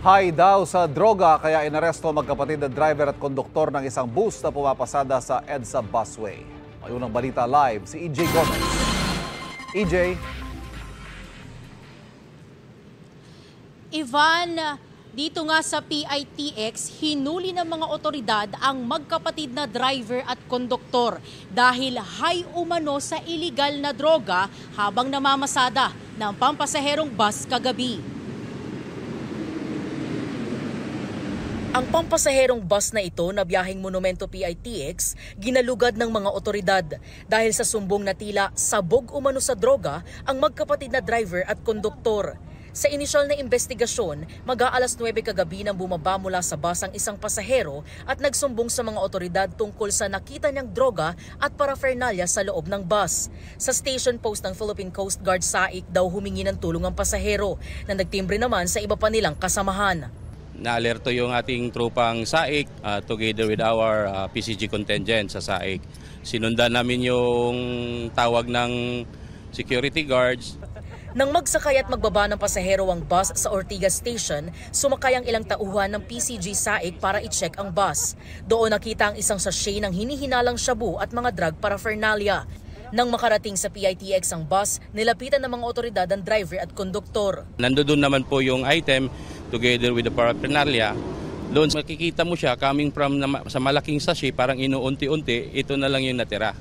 High daw sa droga kaya inaresto magkapatid na driver at konduktor ng isang bus na pumapasada sa EDSA busway. May unang balita live si EJ Gomez. EJ. Ivan, dito nga sa PITX, hinuli ng mga otoridad ang magkapatid na driver at konduktor dahil high umano sa iligal na droga habang namamasada ng pampasaherong bus kagabi. Ang pampasaherong bus na ito na biyaheng Monumento PITX, ginalugad ng mga otoridad dahil sa sumbong na tila sabog umano sa droga ang magkapatid na driver at konduktor. Sa inisyal na investigasyon, mag-aalas 9 kagabi nang bumaba mula sa bus ang isang pasahero at nagsumbong sa mga otoridad tungkol sa nakita niyang droga at paraphernalia sa loob ng bus. Sa station post ng Philippine Coast Guard SAIC daw humingi ng tulong ang pasahero na nagtimbre naman sa iba pa nilang kasamahan. Naalerto yung ating tropang SAIC together with our PCG contingent sa SAIC. Sinundan namin yung tawag ng security guards. Nang magsakay at magbaba ng pasahero ang bus sa Ortigas Station, sumakay ang ilang tauhan ng PCG SAIC para i-check ang bus. Doon nakita ang isang sachet ng hinihinalang shabu at mga drug paraphernalia. Nang makarating sa PITX ang bus, nilapitan ng mga otoridad ang driver at konduktor. Nandoon naman po yung item together with the paraphernalia. Doon makikita mo siya coming from sa malaking sachet, parang inuunti-unti, ito na lang yung natira.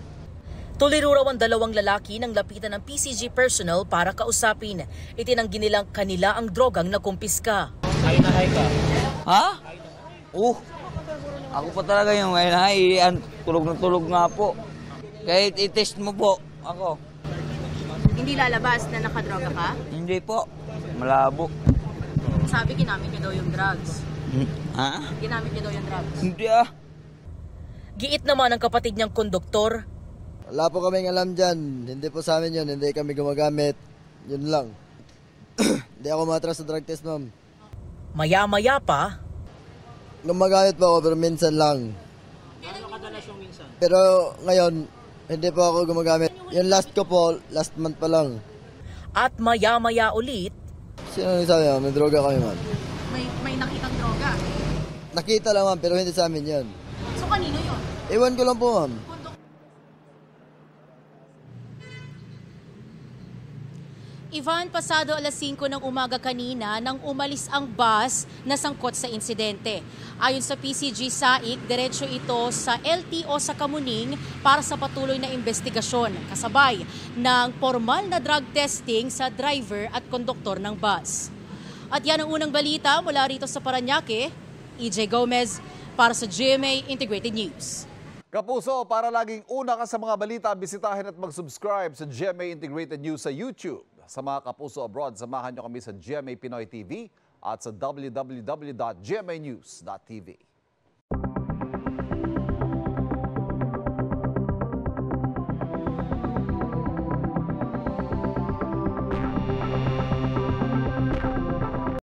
Tuliro raw ang dalawang lalaki nang lapitan ng PCG personnel para kausapin. Itinanggi nilang kanila ang drogang nakumpiska. Hay na hay ka. Ha? Ako pa talaga yung hay. Tulog na tulog nga po. Kahit i-test mo po ako. Hindi lalabas na nakadroga ka? Hindi po. Malabo. Sabi ginamit niya daw yung drugs. Ha? Ginamit niya daw yung drugs. Hindi Giit naman ang kapatid niyang konduktor. Wala po kaming alam dyan. Hindi po sa amin yun. Hindi kami gumagamit. Yun lang. Hindi ako matras sa drug test, ma'am. Maya-maya pa. Gumagamit po ako pero minsan lang. Ano kadalas yung minsan? Pero ngayon, hindi po ako gumagamit. Yung last ko po, last month pa lang. At maya-maya ulit. Sino nagsabi, ma'am? May droga kami, ma'am. May nakitang droga. Nakita lang, ma'am, pero hindi sa amin yun. So kanino yun? Ewan ko lang po, ma'am. Ivan, pasado alas 5 ng umaga kanina nang umalis ang bus na sangkot sa insidente. Ayon sa PCG SAIC, diretso ito sa LTO sa Kamuning para sa patuloy na investigasyon, kasabay ng formal na drug testing sa driver at konduktor ng bus. At yan ang unang balita mula rito sa Parañaque. EJ Gomez para sa GMA Integrated News. Kapuso, para laging una ka sa mga balita, bisitahin at mag-subscribe sa GMA Integrated News sa YouTube. Sa mga kapuso abroad, samahan nyo kami sa GMA Pinoy TV at sa www.gmanews.tv.